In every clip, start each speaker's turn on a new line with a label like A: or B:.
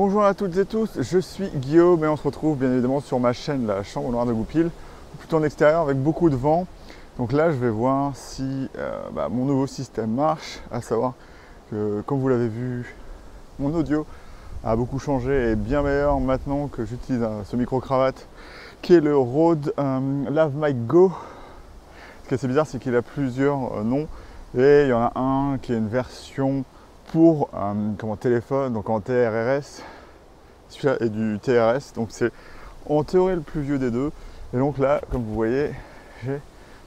A: Bonjour à toutes et tous, je suis Guillaume et on se retrouve bien évidemment sur ma chaîne La Chambre Noire de Goupil, plutôt en extérieur avec beaucoup de vent. Donc là je vais voir si mon nouveau système marche, à savoir que comme vous l'avez vu, mon audio a beaucoup changé et est bien meilleur maintenant que j'utilise ce micro-cravate qui est le Rode Lav Mic Go. Ce qui est assez bizarre, c'est qu'il a plusieurs noms et il y en a un qui est une version pour téléphone, donc en TRRS, celui-là est du TRS, donc c'est en théorie le plus vieux des deux. Et donc là, comme vous voyez, j'ai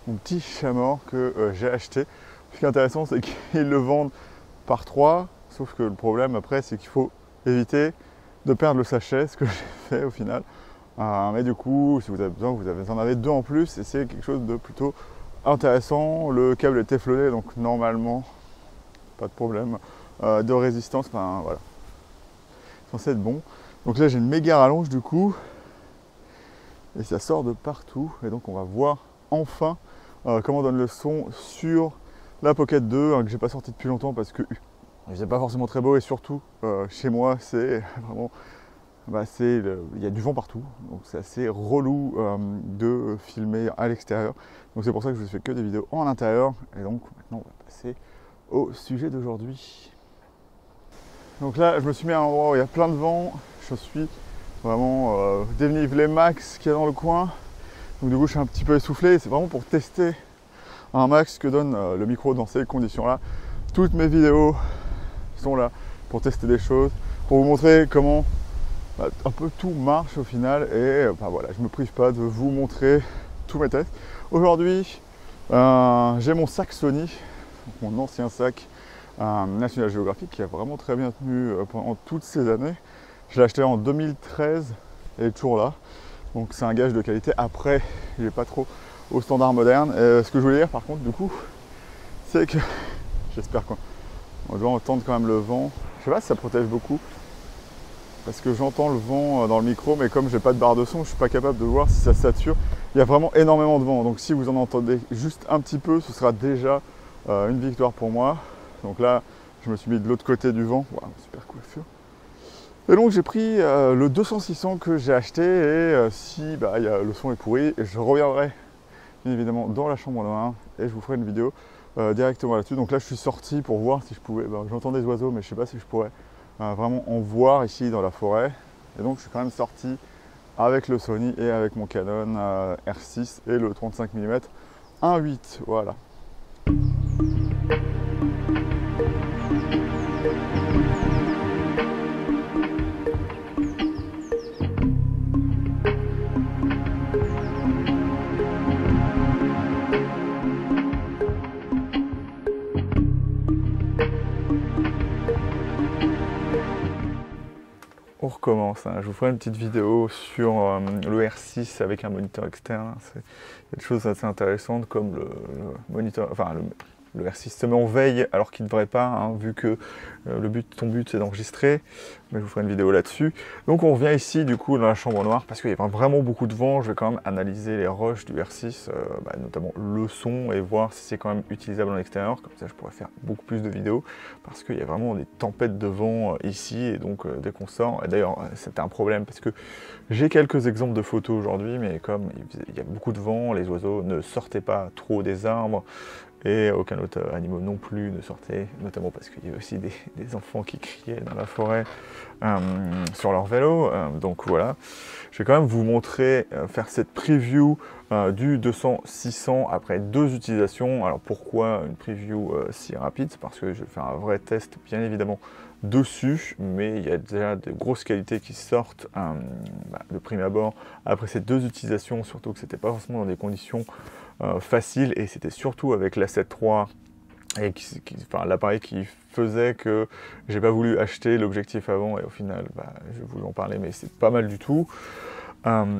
A: mon petit chat mort que j'ai acheté. Ce qui est intéressant, c'est qu'ils le vendent par 3, sauf que le problème après, c'est qu'il faut éviter de perdre le sachet, ce que j'ai fait au final. Mais du coup, si vous avez besoin, vous en avez 2 en plus, et c'est quelque chose de plutôt intéressant. Le câble est téflonné, donc normalement, pas de problème de résistance, enfin voilà, censé être bon. Donc là j'ai une méga rallonge du coup, et ça sort de partout, et donc on va voir enfin comment donne le son sur la Pocket 2, que j'ai pas sorti depuis longtemps parce que il faisait pas forcément très beau, et surtout chez moi c'est vraiment, il y a du vent partout, donc c'est assez relou de filmer à l'extérieur. Donc c'est pour ça que je ne fais que des vidéos en intérieur, et donc maintenant on va passer au sujet d'aujourd'hui. Donc là, je me suis mis à un endroit où il y a plein de vent. Je suis vraiment dénivelé max qu'il y a dans le coin. Donc du coup, je suis un petit peu essoufflé. C'est vraiment pour tester un max que donne le micro dans ces conditions-là. Toutes mes vidéos sont là pour tester des choses, pour vous montrer comment un peu tout marche au final. Et voilà, je ne me prive pas de vous montrer tous mes tests. Aujourd'hui, j'ai mon sac Sony, mon ancien sac National Geographic, qui a vraiment très bien tenu pendant toutes ces années. Je l'ai acheté en 2013 et il est toujours là, donc c'est un gage de qualité. Après, il n'est pas trop au standard moderne. Ce que je voulais dire par contre du coup, c'est que j'espère qu'on doit entendre quand même le vent. Je sais pas si ça protège beaucoup, parce que j'entends le vent dans le micro, mais comme j'ai pas de barre de son, je suis pas capable de voir si ça sature. Il y a vraiment énormément de vent, donc si vous en entendez juste un petit peu, ce sera déjà une victoire pour moi. Donc là, je me suis mis de l'autre côté du vent. Wow, super coiffure. Et donc j'ai pris le 200-600 que j'ai acheté, et si le son est pourri, je reviendrai bien évidemment dans la chambre noire et je vous ferai une vidéo directement là-dessus. Donc là, je suis sorti pour voir si je pouvais. J'entends des oiseaux, mais je ne sais pas si je pourrais vraiment en voir ici dans la forêt. Et donc je suis quand même sorti avec le Sony et avec mon Canon R6 et le 35 mm 1.8. Voilà. On recommence, hein. Je vous ferai une petite vidéo sur le R6 avec un moniteur externe. Il y a des choses assez intéressantes comme le moniteur, le R6 se met en veille alors qu'il ne devrait pas, hein, vu que ton but c'est d'enregistrer. Mais je vous ferai une vidéo là-dessus. Donc on revient ici du coup dans la chambre noire parce qu'il y a vraiment beaucoup de vent. Je vais quand même analyser les rushs du R6, notamment le son, et voir si c'est quand même utilisable en extérieur. Comme ça je pourrais faire beaucoup plus de vidéos parce qu'il y a vraiment des tempêtes de vent ici, et donc dès qu'on sort, et d'ailleurs c'était un problème parce que j'ai quelques exemples de photos aujourd'hui, mais comme il y a beaucoup de vent, les oiseaux ne sortaient pas trop des arbres. Et aucun autre animal non plus ne sortait, notamment parce qu'il y avait aussi des enfants qui criaient dans la forêt sur leur vélo. Donc voilà, je vais quand même vous montrer, faire cette preview du 200-600 après 2 utilisations. Alors pourquoi une preview si rapide? C'est parce que je vais faire un vrai test bien évidemment dessus, mais il y a déjà de grosses qualités qui sortent de prime abord après ces 2 utilisations, surtout que c'était pas forcément dans des conditions facile, et c'était surtout avec la 7.3 et l'appareil qui faisait que j'ai pas voulu acheter l'objectif avant, et au final je vais vous en parler, mais c'est pas mal du tout.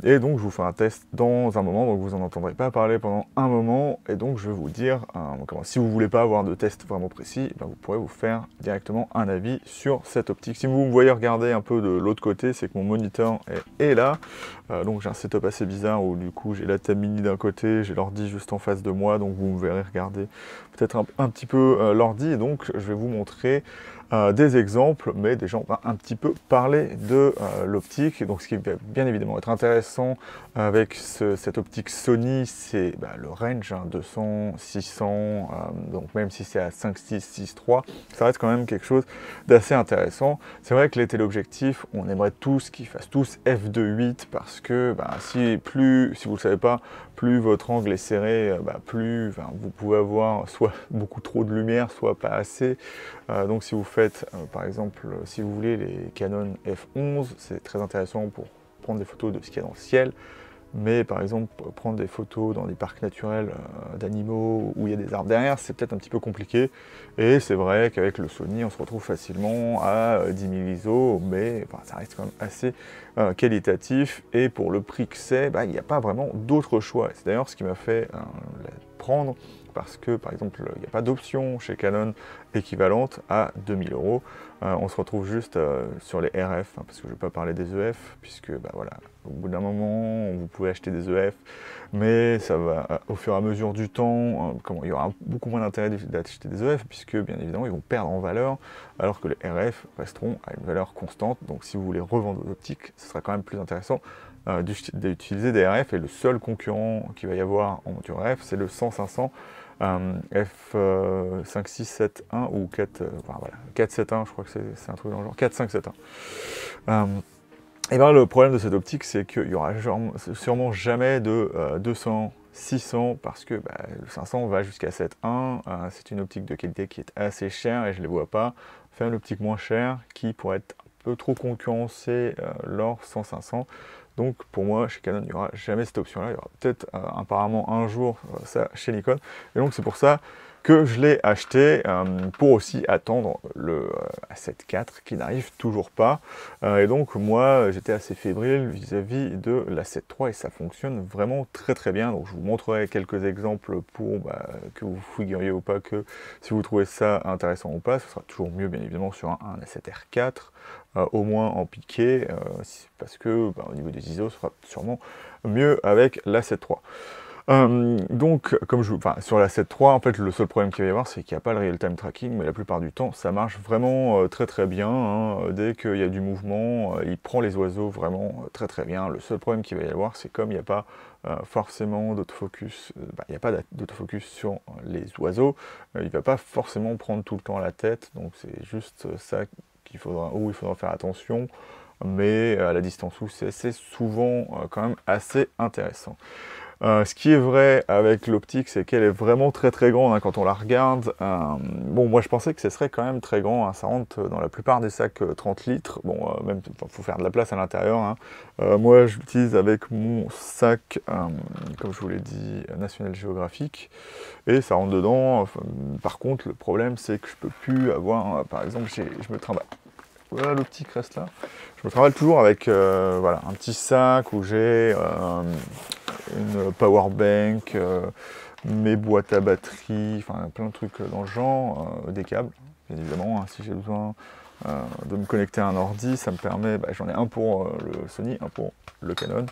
A: Et donc je vous fais un test dans un moment, donc vous n'en entendrez pas parler pendant un moment, et donc je vais vous dire, si vous ne voulez pas avoir de test vraiment précis, vous pourrez vous faire directement un avis sur cette optique. Si vous me voyez regarder un peu de l'autre côté, c'est que mon moniteur est là, donc j'ai un setup assez bizarre où du coup j'ai la table mini d'un côté, j'ai l'ordi juste en face de moi, donc vous me verrez regarder peut-être un petit peu l'ordi, et donc je vais vous montrer des exemples, mais déjà on va un petit peu parler de l'optique. Donc ce qui va bien évidemment être intéressant avec cette optique Sony, c'est le range, 200, 600, donc même si c'est à 5.6, 6.3, ça reste quand même quelque chose d'assez intéressant. C'est vrai que les téléobjectifs, on aimerait tous qu'ils fassent tous f2.8 parce que si vous ne le savez pas, plus votre angle est serré, plus vous pouvez avoir soit beaucoup trop de lumière, soit pas assez. Donc si vous faites, par exemple, si vous voulez les Canon F11, c'est très intéressant pour prendre des photos de ce qu'il y a dans le ciel. Mais par exemple, prendre des photos dans des parcs naturels d'animaux où il y a des arbres derrière, c'est peut-être un petit peu compliqué. Et c'est vrai qu'avec le Sony, on se retrouve facilement à 10 000 ISO, mais ça reste quand même assez qualitatif. Et pour le prix que c'est, il n'y a pas vraiment d'autre choix. C'est d'ailleurs ce qui m'a fait la prendre, parce que par exemple, il n'y a pas d'option chez Canon équivalente à 2000 €. On se retrouve juste sur les RF, parce que je ne vais pas parler des EF, puisque voilà, au bout d'un moment, vous pouvez acheter des EF, mais ça va, au fur et à mesure du temps, il y aura beaucoup moins d'intérêt d'acheter des EF, puisque bien évidemment, ils vont perdre en valeur, alors que les RF resteront à une valeur constante. Donc si vous voulez revendre vos optiques, ce sera quand même plus intéressant d'utiliser des RF, et le seul concurrent qu'il va y avoir en monture RF, c'est le 100-500, F5, 6, 7, 1 ou 4, 4, 7, 1, je crois que c'est un truc dans le genre, 4, 5, 7, 1. Et le problème de cette optique, c'est qu'il n'y aura sûrement jamais de 200, 600, parce que le 500 va jusqu'à 7.1, c'est une optique de qualité qui est assez chère, et je ne les vois pas faire une optique moins chère qui pourrait être un peu trop concurrencer leur 100-500. Donc pour moi, chez Canon, il n'y aura jamais cette option-là. Il y aura peut-être apparemment un jour ça chez Nikon. Et donc c'est pour ça que je l'ai acheté, pour aussi attendre le A7 IV qui n'arrive toujours pas. Et donc moi, j'étais assez fébrile vis-à-vis de l'A7 III, et ça fonctionne vraiment très très bien. Donc je vous montrerai quelques exemples pour que vous figuriez ou pas que si vous trouvez ça intéressant ou pas. Ce sera toujours mieux bien évidemment sur un A7R IV. Au moins en piqué, parce que au niveau des ISO, ce sera sûrement mieux avec l'A7 III. Donc, sur la 7.3, en fait, le seul problème qu'il va y avoir, c'est qu'il n'y a pas le real-time tracking, mais la plupart du temps, ça marche vraiment très très bien. Dès qu'il y a du mouvement, il prend les oiseaux vraiment très très bien. Le seul problème qu'il va y avoir, c'est comme il n'y a pas forcément d'autofocus, il n'y a pas d'autofocus sur les oiseaux, il ne va pas forcément prendre tout le temps la tête, donc c'est juste ça il faudra faire attention, mais à la distance où c'est souvent quand même assez intéressant. Ce qui est vrai avec l'optique, c'est qu'elle est vraiment très très grande quand on la regarde. Moi je pensais que ce serait quand même très grand, ça rentre dans la plupart des sacs 30 litres. Même il faut faire de la place à l'intérieur. Moi je l'utilise avec mon sac, comme je vous l'ai dit, National Geographic, et ça rentre dedans. Par contre, le problème c'est que je peux plus avoir, par exemple, je me trimballe. Voilà, l'optique reste là. Je me travaille toujours avec un petit sac où j'ai une power bank, mes boîtes à batterie, plein de trucs dans le genre, des câbles, bien évidemment, si j'ai besoin de me connecter à un ordi, ça me permet, j'en ai un pour le Sony, un pour le Canon.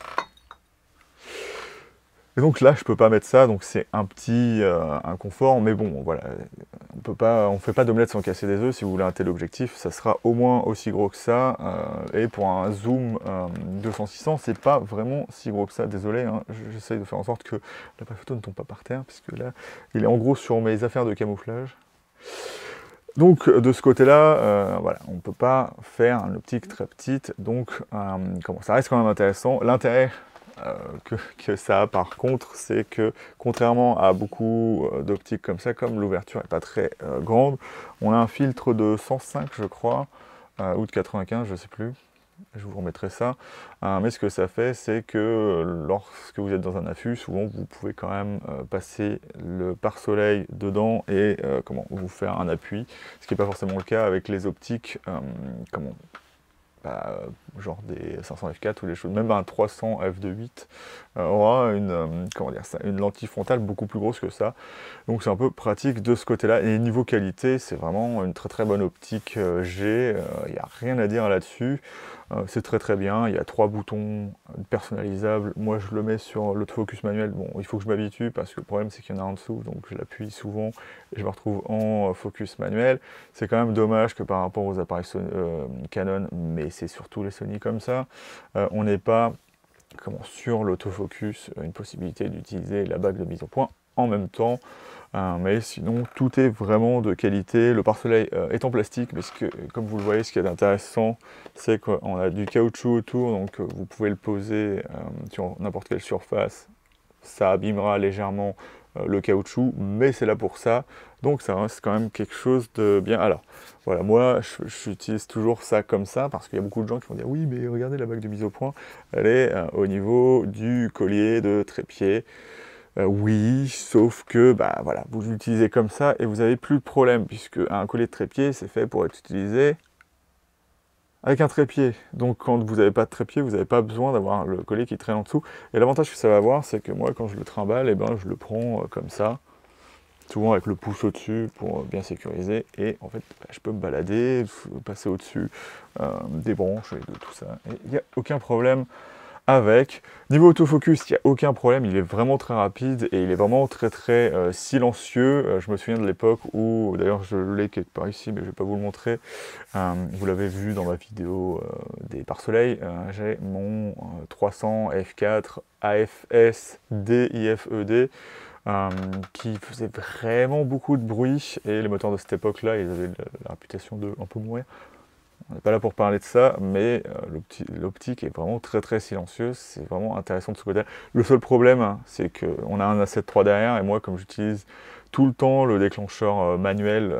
A: Et donc là, je peux pas mettre ça, donc c'est un petit inconfort, mais bon, voilà, on fait pas d'omelette sans casser des œufs. Si vous voulez un téléobjectif, ça sera au moins aussi gros que ça, et pour un zoom 200-600, c'est pas vraiment si gros que ça, désolé, j'essaye de faire en sorte que l'appareil photo ne tombe pas par terre, puisque là, il est en gros sur mes affaires de camouflage. Donc de ce côté-là, on ne peut pas faire une optique très petite, donc ça reste quand même intéressant. L'intérêt que ça a par contre, c'est que contrairement à beaucoup d'optiques comme ça, comme l'ouverture n'est pas très grande, on a un filtre de 105 je crois, ou de 95, je ne sais plus, je vous remettrai ça, mais ce que ça fait, c'est que lorsque vous êtes dans un affût, souvent vous pouvez quand même passer le pare-soleil dedans et vous faire un appui, ce qui n'est pas forcément le cas avec les optiques genre des 500 f4 ou des choses, même un 300 f2.8 aura comment dire ça, une lentille frontale beaucoup plus grosse que ça. Donc c'est un peu pratique de ce côté-là. Et niveau qualité, c'est vraiment une très très bonne optique G. Il n'y a rien à dire là-dessus. C'est très très bien. Il y a 3 boutons personnalisables. Moi je le mets sur l'autofocus manuel. Bon, il faut que je m'habitue parce que le problème c'est qu'il y en a en dessous. Donc je l'appuie souvent et je me retrouve en focus manuel. C'est quand même dommage que par rapport aux appareils Canon, mais c'est surtout les Sony comme ça, on n'est pas sur l'autofocus une possibilité d'utiliser la bague de mise au point en même temps. Mais sinon, tout est vraiment de qualité. Le pare-soleil est en plastique, mais comme vous le voyez, ce qui est intéressant, c'est qu'on a du caoutchouc autour, donc vous pouvez le poser sur n'importe quelle surface. Ça abîmera légèrement le caoutchouc, mais c'est là pour ça. Donc ça reste quand même quelque chose de bien. Alors, voilà, moi, j'utilise toujours ça comme ça, parce qu'il y a beaucoup de gens qui vont dire « Oui, mais regardez, la bague de mise au point, elle est au niveau du collier de trépied. » Oui, sauf que voilà, vous l'utilisez comme ça et vous n'avez plus de problème, puisque un collier de trépied, c'est fait pour être utilisé avec un trépied. Donc quand vous n'avez pas de trépied, vous n'avez pas besoin d'avoir le collier qui traîne en dessous. Et l'avantage que ça va avoir, c'est que moi, quand je le trimballe, je le prends comme ça, souvent avec le pouce au-dessus pour bien sécuriser. Et en fait, je peux me balader, passer au-dessus des branches et de tout ça. Et il n'y a aucun problème avec. Niveau autofocus, il n'y a aucun problème, il est vraiment très rapide et il est vraiment très très silencieux. Je me souviens de l'époque où, d'ailleurs je l'ai quelque part ici, mais je ne vais pas vous le montrer, vous l'avez vu dans ma vidéo des pare-soleil, j'ai mon 300 f4 AFS DIFED qui faisait vraiment beaucoup de bruit, et les moteurs de cette époque-là, ils avaient la réputation de un peu mourir. On n'est pas là pour parler de ça, mais l'optique est vraiment très très silencieuse, c'est vraiment intéressant de ce côté-là. Le seul problème, c'est qu'on a un A7 III derrière, et moi, comme j'utilise tout le temps le déclencheur manuel,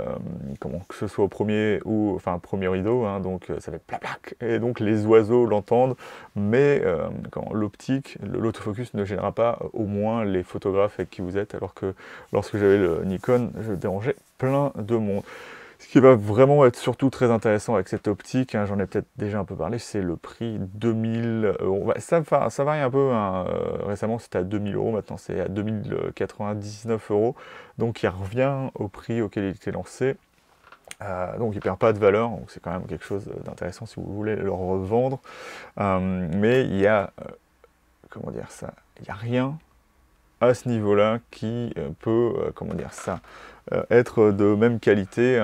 A: que ce soit au premier premier rideau, donc ça fait plac, et donc les oiseaux l'entendent, mais l'optique, l'autofocus ne gênera pas au moins les photographes avec qui vous êtes, alors que lorsque j'avais le Nikon, je dérangeais plein de monde. Ce qui va vraiment être surtout très intéressant avec cette optique, j'en ai peut-être déjà un peu parlé, c'est le prix 2000 €. Ça varie un peu, récemment c'était à 2000 €, maintenant c'est à 2099 €, donc il revient au prix auquel il était lancé. Donc il ne perd pas de valeur, donc c'est quand même quelque chose d'intéressant si vous voulez le revendre. Mais il y a, comment dire ça, il n'y a rien à ce niveau-là qui peut, être de même qualité.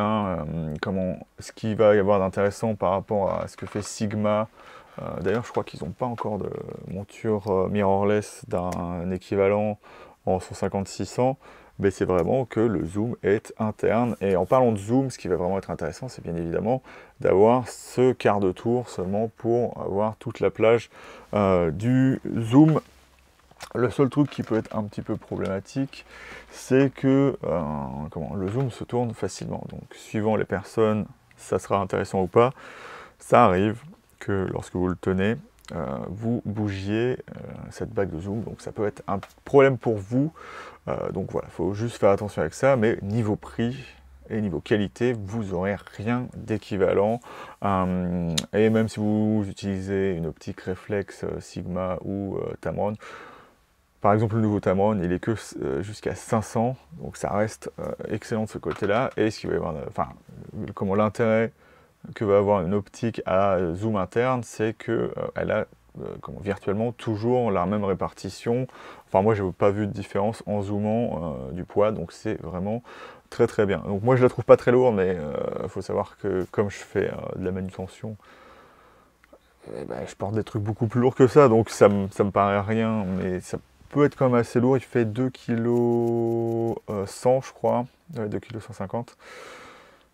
A: Ce qui va y avoir d'intéressant par rapport à ce que fait Sigma. D'ailleurs, je crois qu'ils n'ont pas encore de monture mirrorless d'un équivalent en 150-600, mais c'est vraiment que le zoom est interne. Et en parlant de zoom, ce qui va vraiment être intéressant, c'est bien évidemment d'avoir ce quart de tour seulement pour avoir toute la plage du zoom. Le seul truc qui peut être un petit peu problématique, c'est que le zoom se tourne facilement. Donc, suivant les personnes, ça sera intéressant ou pas. Ça arrive que lorsque vous le tenez, vous bougiez cette bague de zoom. Donc, ça peut être un problème pour vous. Donc voilà, il faut juste faire attention avec ça. Mais niveau prix et niveau qualité, vous n'aurez rien d'équivalent. Et même si vous utilisez une optique réflexe Sigma ou Tamron, par exemple, le nouveau Tamron, il est que jusqu'à 500, donc ça reste excellent de ce côté-là. Et ce qui va y avoir, l'intérêt que va avoir une optique à zoom interne, c'est qu'elle a virtuellement toujours la même répartition. Enfin, moi, je n'ai pas vu de différence en zoomant du poids, donc c'est vraiment très très bien. Donc moi, je la trouve pas très lourde, mais il faut savoir que comme je fais de la manutention, je porte des trucs beaucoup plus lourds que ça, donc ça me paraît rien, mais ça peut être quand même assez lourd. Il fait 2 kg 100, je crois, 2 kg 150.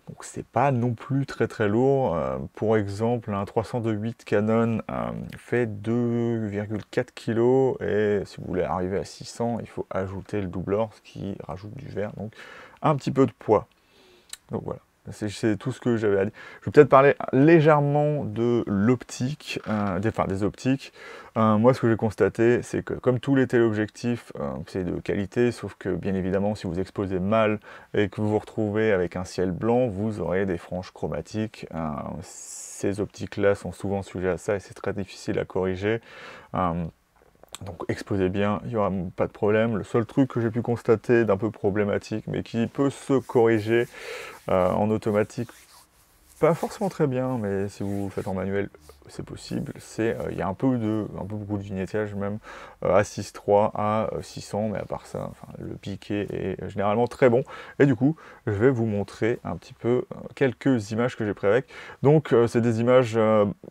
A: Donc c'est pas non plus très très lourd. Pour exemple, un 300-8 Canon fait 2,4 kg, et si vous voulez arriver à 600, il faut ajouter le doubleur, ce qui rajoute du verre, donc un petit peu de poids. Donc voilà. C'est tout ce que j'avais à dire. Je vais peut-être parler légèrement de l'optique, des optiques. Moi, ce que j'ai constaté, c'est que comme tous les téléobjectifs, c'est de qualité, sauf que bien évidemment, si vous exposez mal et que vous vous retrouvez avec un ciel blanc, vous aurez des franges chromatiques. Ces optiques-là sont souvent sujets à ça et c'est très difficile à corriger. Donc exposez bien, il n'y aura pas de problème. Le seul truc que j'ai pu constater d'un peu problématique, mais qui peut se corriger en automatique, pas forcément très bien, mais si vous faites en manuel, c'est possible. C'est il y a un peu beaucoup de vignettage même à 6.3 à 600, mais à part ça, enfin, le piqué est généralement très bon. Et du coup, je vais vous montrer un petit peu quelques images que j'ai prises avec. Donc c'est des images,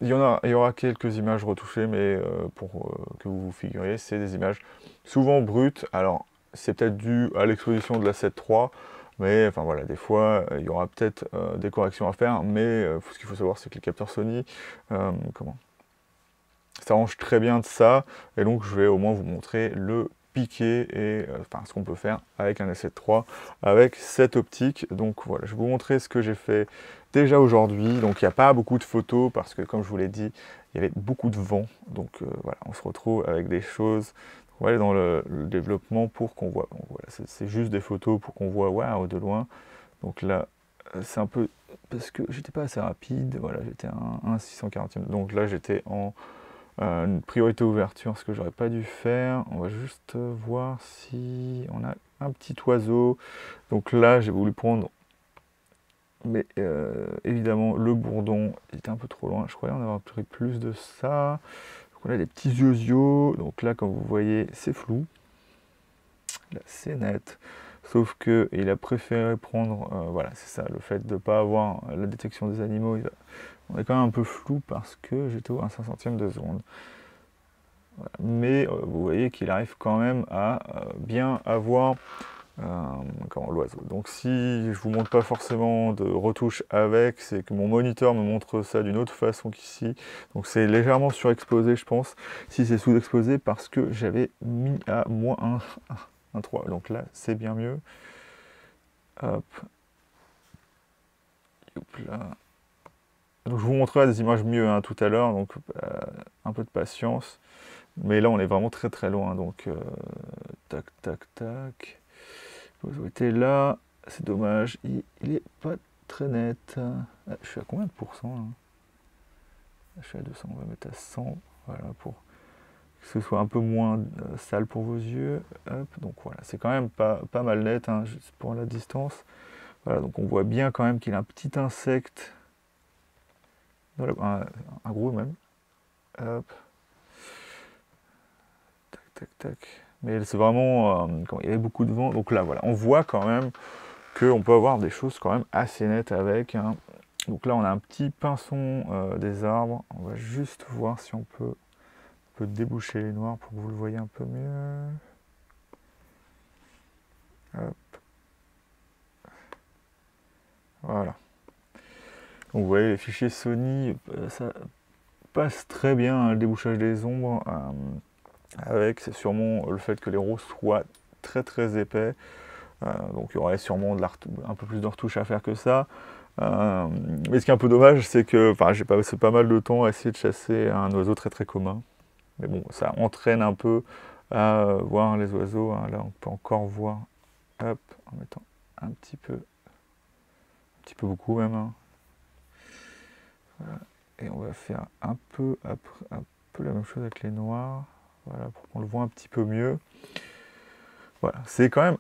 A: il y aura quelques images retouchées, mais pour que vous vous figuriez, c'est des images souvent brutes. Alors c'est peut-être dû à l'exposition de la 7.3. Mais enfin voilà, des fois, il y aura peut-être des corrections à faire, mais ce qu'il faut savoir, c'est que les capteurs Sony, ça range très bien de ça, et donc je vais au moins vous montrer le piqué et enfin ce qu'on peut faire avec un S7 III, avec cette optique. Donc voilà, je vais vous montrer ce que j'ai fait déjà aujourd'hui. Donc il n'y a pas beaucoup de photos, parce que comme je vous l'ai dit, il y avait beaucoup de vent, donc voilà, on se retrouve avec des choses. On va aller dans le développement pour qu'on voit. Donc voilà, c'est juste des photos pour qu'on voit waouh de loin. Donc là, c'est un peu parce que j'étais pas assez rapide. Voilà, j'étais à 1/640e. Donc là, j'étais en une priorité ouverture, ce que j'aurais pas dû faire. On va juste voir si on a un petit oiseau. Donc là, j'ai voulu prendre, mais évidemment, le bourdon était un peu trop loin. Je croyais en avoir pris plus de ça. On a des petits yeux, donc là, comme vous voyez, c'est flou. Là, c'est net. Sauf que il a préféré prendre, voilà, c'est ça, le fait de ne pas avoir la détection des animaux. On est quand même un peu flou parce que j'étais au 1/500e de seconde. Voilà. Mais vous voyez qu'il arrive quand même à bien avoir l'oiseau. Donc si je vous montre pas forcément de retouche avec, c'est que mon moniteur me montre ça d'une autre façon qu'ici. Donc c'est légèrement surexposé, je pense. Si c'est sous-exposé, parce que j'avais mis à moins 1,3. Donc là, c'est bien mieux. Hop. Hop là. Donc je vous montrerai des images mieux tout à l'heure, donc un peu de patience. Mais là, on est vraiment très très loin. Donc tac, tac, tac. Vous était là, c'est dommage, il est pas très net. Je suis à combien de pourcents là? Je suis à 200, on va mettre à 100, voilà, pour que ce soit un peu moins sale pour vos yeux. Hop, donc voilà, c'est quand même pas mal net, juste pour la distance. Voilà, donc on voit bien quand même qu'il a un petit insecte, un gros même. Hop. Tac, tac, tac. Mais c'est vraiment, quand il y avait beaucoup de vent, donc là voilà, on voit quand même qu'on peut avoir des choses quand même assez nettes avec. Donc là, on a un petit pinçon des arbres. On va juste voir si on peut déboucher les noirs pour que vous le voyez un peu mieux. Hop. Voilà. Donc vous voyez, les fichiers Sony, ça passe très bien, le débouchage des ombres. Avec, c'est sûrement le fait que les roses soient très très épais. Donc il y aurait sûrement un peu plus de retouches à faire que ça. Mais ce qui est un peu dommage, c'est que j'ai passé pas mal de temps à essayer de chasser un oiseau très très commun. Mais bon, ça entraîne un peu à voir les oiseaux. Là, on peut encore voir, hop, en mettant un petit peu beaucoup même. Voilà. Et on va faire un peu la même chose avec les noirs. Voilà, pour qu'on le voit un petit peu mieux. Voilà, c'est quand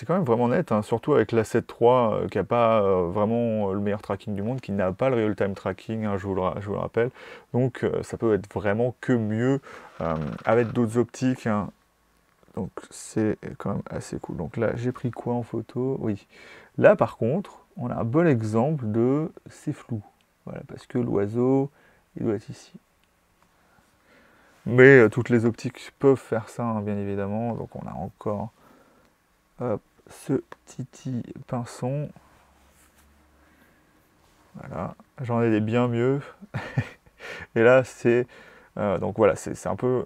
A: même vraiment net, surtout avec la 7.3 qui n'a pas vraiment le meilleur tracking du monde, qui n'a pas le real-time tracking, je vous le rappelle. Donc ça peut être vraiment que mieux avec d'autres optiques. Donc c'est quand même assez cool. Donc là, j'ai pris quoi en photo? Oui. Là, par contre, on a un bon exemple de c'est flou. Voilà, parce que l'oiseau, il doit être ici. Mais toutes les optiques peuvent faire ça, bien évidemment. Donc on a encore ce petit pinçon. Voilà, j'en ai des bien mieux. Et là, c'est... donc voilà, c'est un peu...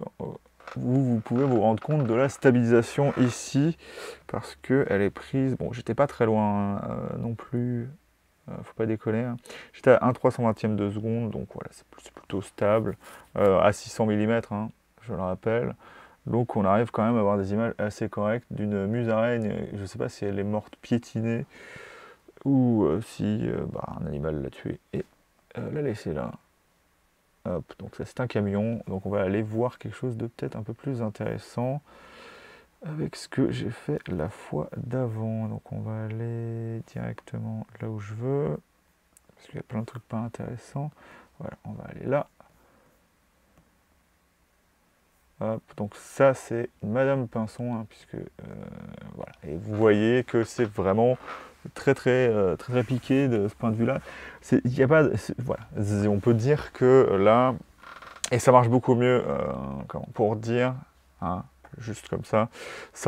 A: vous pouvez vous rendre compte de la stabilisation ici, parce qu'elle est prise... Bon, j'étais pas très loin non plus. faut pas décoller. Hein. J'étais à 1/320e de seconde, donc voilà, c'est plutôt stable. À 600 mm, hein, je le rappelle. Donc on arrive quand même à avoir des images assez correctes d'une musaraigne. Je ne sais pas si elle est morte piétinée ou si un animal l'a tuée et l'a laissée là. Hop, donc ça c'est un camion. Donc on va aller voir quelque chose de peut-être un peu plus intéressant avec ce que j'ai fait la fois d'avant. Donc on va aller directement là où je veux. Parce qu'il y a plein de trucs pas intéressants. Voilà, on va aller là. Hop, donc ça c'est Madame Pinson, hein, puisque voilà. Et vous voyez que c'est vraiment très piqué de ce point de vue-là. Il y a pas, voilà, on peut dire que là, et ça marche beaucoup mieux, pour dire, hein, juste comme ça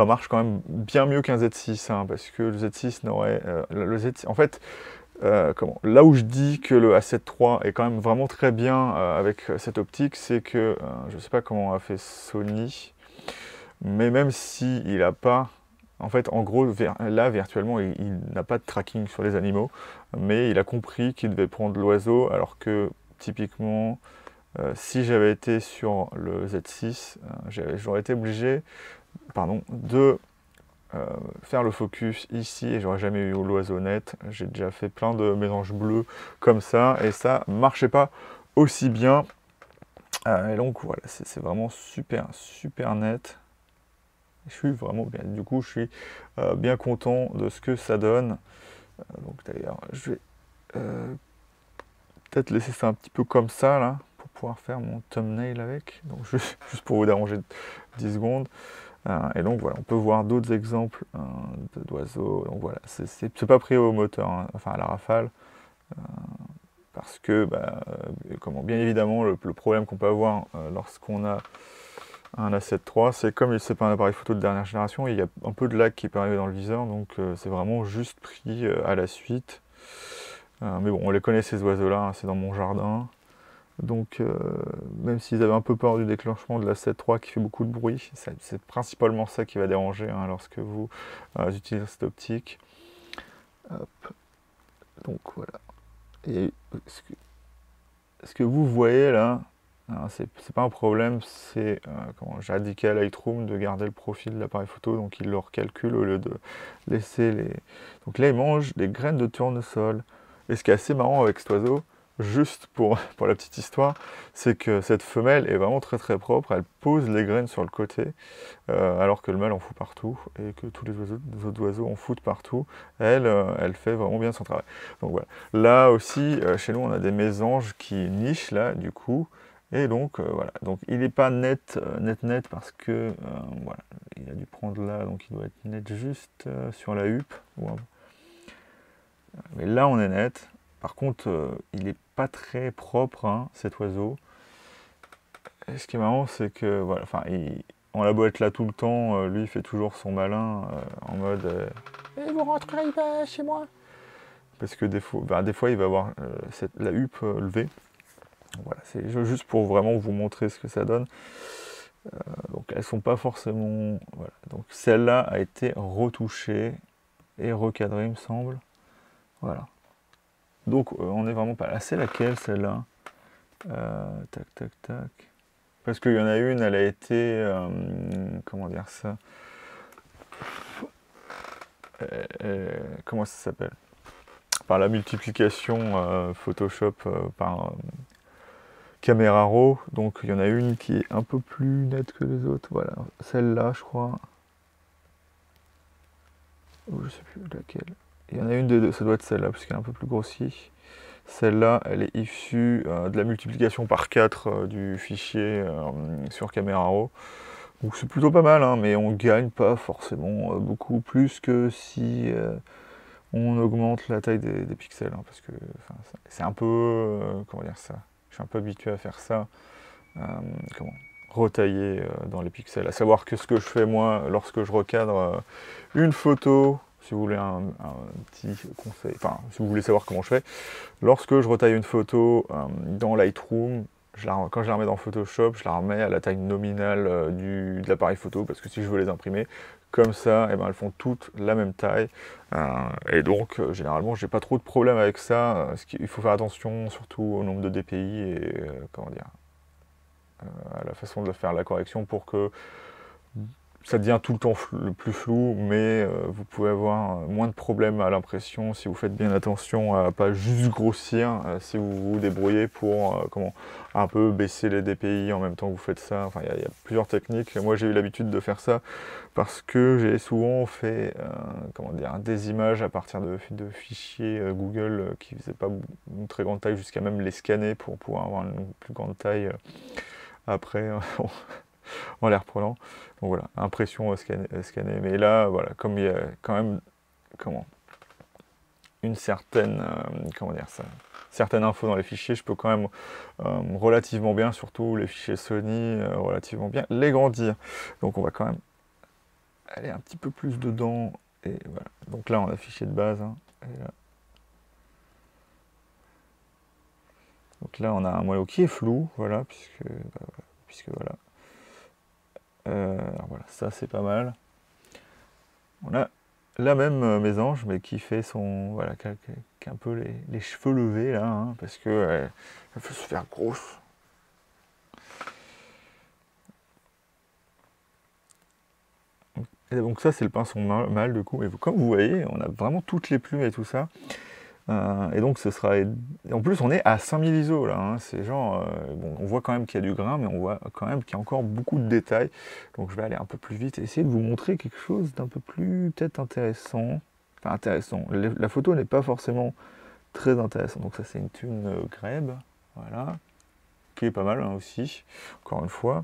A: marche quand même bien mieux qu'un Z6, hein, parce que le Z6 n'aurait, le Z6, en fait. Là où je dis que le A7 III est quand même vraiment très bien avec cette optique, c'est que je ne sais pas comment a fait Sony, mais même s'il n'a pas, en fait, en gros, là, virtuellement, il n'a pas de tracking sur les animaux, mais il a compris qu'il devait prendre l'oiseau, alors que, typiquement, si j'avais été sur le Z6, j'aurais été obligé, de faire le focus ici et j'aurais jamais eu l'oiseau net. J'ai déjà fait plein de mélanges bleus comme ça et ça marchait pas aussi bien. Et donc voilà, c'est vraiment super net. Je suis vraiment bien. Du coup, je suis bien content de ce que ça donne. Donc d'ailleurs, je vais peut-être laisser ça un petit peu comme ça là pour pouvoir faire mon thumbnail avec. Donc juste pour vous déranger 10 secondes. Et donc voilà, on peut voir d'autres exemples d'oiseaux. Donc voilà, c'est pas pris au moteur, hein, enfin à la rafale, parce que, bien évidemment, le problème qu'on peut avoir lorsqu'on a un A7 III, c'est comme c'est pas un appareil photo de dernière génération, il y a un peu de lag qui peut arriver dans le viseur, donc c'est vraiment juste pris à la suite. Mais bon, on les connaît ces oiseaux-là, hein, c'est dans mon jardin. Donc, même s'ils avaient un peu peur du déclenchement de la 7.3 qui fait beaucoup de bruit, c'est principalement ça qui va déranger, hein, lorsque vous utilisez cette optique. Hop. Donc voilà. Et ce que vous voyez là, hein, c'est pas un problème, c'est j'ai indiqué à Lightroom de garder le profil de l'appareil photo, donc il le recalcule au lieu de laisser les... Donc là, il mange des graines de tournesol. Et ce qui est assez marrant avec cet oiseau, juste pour la petite histoire, c'est que cette femelle est vraiment très propre, elle pose les graines sur le côté, alors que le mâle en fout partout, et que tous les autres oiseaux en foutent partout. Elle fait vraiment bien son travail. Donc voilà. Là aussi, chez nous, on a des mésanges qui nichent là, du coup, et donc voilà. Donc il n'est pas net parce que, voilà, il a dû prendre là, donc il doit être net juste sur la huppe. Mais là, on est net. Par contre, il n'est pas très propre, hein, cet oiseau. Et ce qui est marrant, c'est que, voilà, on a beau être là tout le temps, lui, il fait toujours son malin, en mode « vous rentrerez pas chez moi !» Parce que des fois, il va avoir la huppe levée. Voilà, c'est juste pour vraiment vous montrer ce que ça donne. Donc, elles sont pas forcément... Voilà. Donc, celle-là a été retouchée et recadrée, il me semble. Voilà. Donc on est vraiment pas là. C'est laquelle celle-là? Tac. Parce qu'il y en a une, elle a été... comment dire ça? Comment ça s'appelle? Par la multiplication Photoshop par caméra raw. Donc il y en a une qui est un peu plus nette que les autres. Voilà, celle-là je crois. Ou je sais plus laquelle. Il y en a une des deux, ça doit être celle-là, parce qu'elle est un peu plus grossie. Celle-là, elle est issue de la multiplication par 4 du fichier sur Camera Raw. Donc c'est plutôt pas mal, hein, mais on gagne pas forcément beaucoup plus que si on augmente la taille des pixels. Hein, parce que c'est un peu... comment dire ça? Je suis un peu habitué à faire ça. Retailler dans les pixels. À savoir que ce que je fais moi, lorsque je recadre une photo... Si vous voulez un petit conseil, si vous voulez savoir comment je fais, lorsque je retaille une photo dans Lightroom, quand je la remets dans Photoshop, je la remets à la taille nominale de l'appareil photo, parce que si je veux les imprimer comme ça, et ben, elles font toutes la même taille. Et donc, généralement, j'ai pas trop de problème avec ça. Il faut faire attention, surtout au nombre de DPI et comment dire, à la façon de faire la correction pour que ça devient tout le temps le plus flou, mais vous pouvez avoir moins de problèmes à l'impression si vous faites bien attention à pas juste grossir, si vous vous débrouillez pour un peu baisser les DPI en même temps que vous faites ça. Enfin, il y a plusieurs techniques. Moi, j'ai eu l'habitude de faire ça parce que j'ai souvent fait des images à partir de fichiers Google qui ne faisaient pas une très grande taille, jusqu'à même les scanner pour pouvoir avoir une plus grande taille après. En les reprenant. Donc voilà, impression scanner. Mais là, voilà, comme il y a quand même une certaine certaine info dans les fichiers, je peux quand même relativement bien, surtout les fichiers Sony, relativement bien les grandir. Donc on va quand même aller un petit peu plus dedans. Et voilà. Donc là on a le fichier de base. Hein, et là. Donc là on a un moyeu qui est flou, voilà, puisque voilà. Alors voilà, ça c'est pas mal. On a la même mésange, mais qui fait son. Voilà, qui a un peu les cheveux levés là, hein, parce que elle veut se faire grosse. Et donc ça c'est le pinceau mâle du coup, et comme vous voyez, on a vraiment toutes les plumes et tout ça. Et donc ce sera. En plus on est à 5000 ISO là, hein, c'est genre. Bon, on voit quand même qu'il y a du grain, mais on voit quand même qu'il y a encore beaucoup de détails. Donc je vais aller un peu plus vite et essayer de vous montrer quelque chose d'un peu plus peut-être intéressant. Enfin intéressant. La photo n'est pas forcément très intéressante. Donc ça c'est une thune Greb, voilà, qui est pas mal hein, aussi, encore une fois.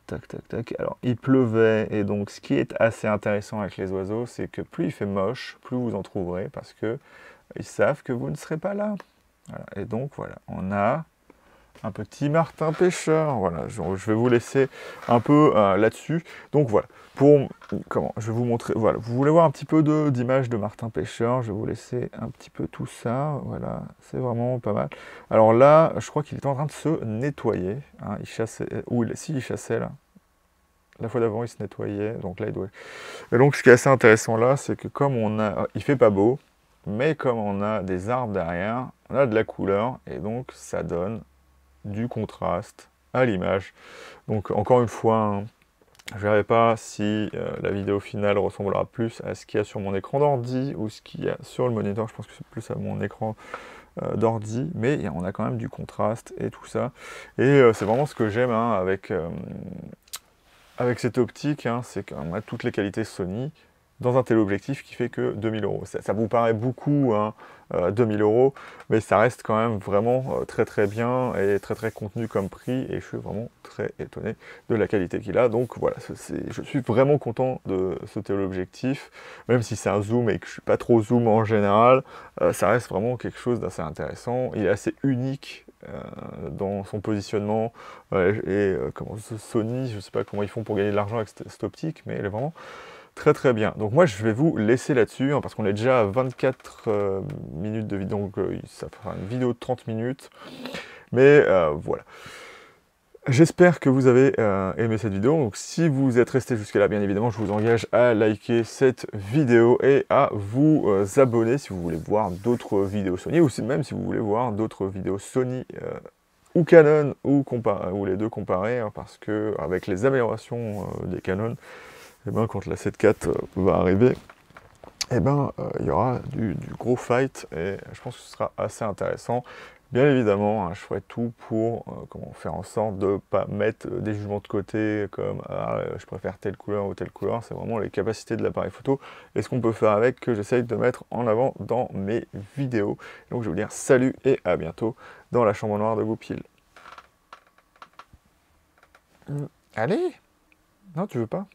A: Tac, tac, tac. Alors, il pleuvait, et donc ce qui est assez intéressant avec les oiseaux, c'est que plus il fait moche, plus vous en trouverez, parce que ils savent que vous ne serez pas là. Voilà. Et donc, voilà, on a un petit martin pêcheur. Voilà, je vais vous laisser un peu là-dessus. Donc, voilà. Je vais vous montrer. Voilà, vous voulez voir un petit peu d'image de martin pêcheur. Je vais vous laisser un petit peu tout ça. Voilà, c'est vraiment pas mal. Alors là, je crois qu'il est en train de se nettoyer. Hein, il chassait. Si, il chassait là. La fois d'avant, il se nettoyait. Donc là, il doit. Et donc, ce qui est assez intéressant là, c'est que comme il fait pas beau, mais comme on a des arbres derrière, on a de la couleur, et donc ça donne du contraste à l'image. Donc encore une fois, hein, je ne verrai pas si la vidéo finale ressemblera plus à ce qu'il y a sur mon écran d'ordi ou ce qu'il y a sur le moniteur. Je pense que c'est plus à mon écran d'ordi, mais on a quand même du contraste et tout ça. Et c'est vraiment ce que j'aime hein, avec cette optique, hein, c'est qu'on a toutes les qualités Sony dans un téléobjectif qui fait que 2000 €. Ça vous paraît beaucoup, hein, 2000 €, mais ça reste quand même vraiment très très bien et très très contenu comme prix, et je suis vraiment très étonné de la qualité qu'il a. Donc voilà, je suis vraiment content de ce téléobjectif, même si c'est un zoom et que je suis pas trop zoom en général, ça reste vraiment quelque chose d'assez intéressant. Il est assez unique dans son positionnement, Sony, je ne sais pas comment ils font pour gagner de l'argent avec cette optique, mais elle est vraiment très très bien. Donc moi je vais vous laisser là-dessus, hein, parce qu'on est déjà à 24 minutes de vidéo, donc ça fera une vidéo de 30 minutes. Mais voilà. J'espère que vous avez aimé cette vidéo. Donc si vous êtes resté jusqu'à là, bien évidemment, je vous engage à liker cette vidéo et à vous abonner si vous voulez voir d'autres vidéos Sony, ou même si vous voulez voir d'autres vidéos Sony ou Canon, ou les deux comparés, hein, parce que avec les améliorations des Canon, et ben, quand la 7.4 va arriver, et ben, il y aura du gros fight, et je pense que ce sera assez intéressant. Bien évidemment, hein, je ferai tout pour faire en sorte de ne pas mettre des jugements de côté, comme je préfère telle couleur ou telle couleur. C'est vraiment les capacités de l'appareil photo et ce qu'on peut faire avec que j'essaye de mettre en avant dans mes vidéos. Donc je vais vous dire salut et à bientôt dans la chambre noire de Goupil. Allez! Non, tu veux pas?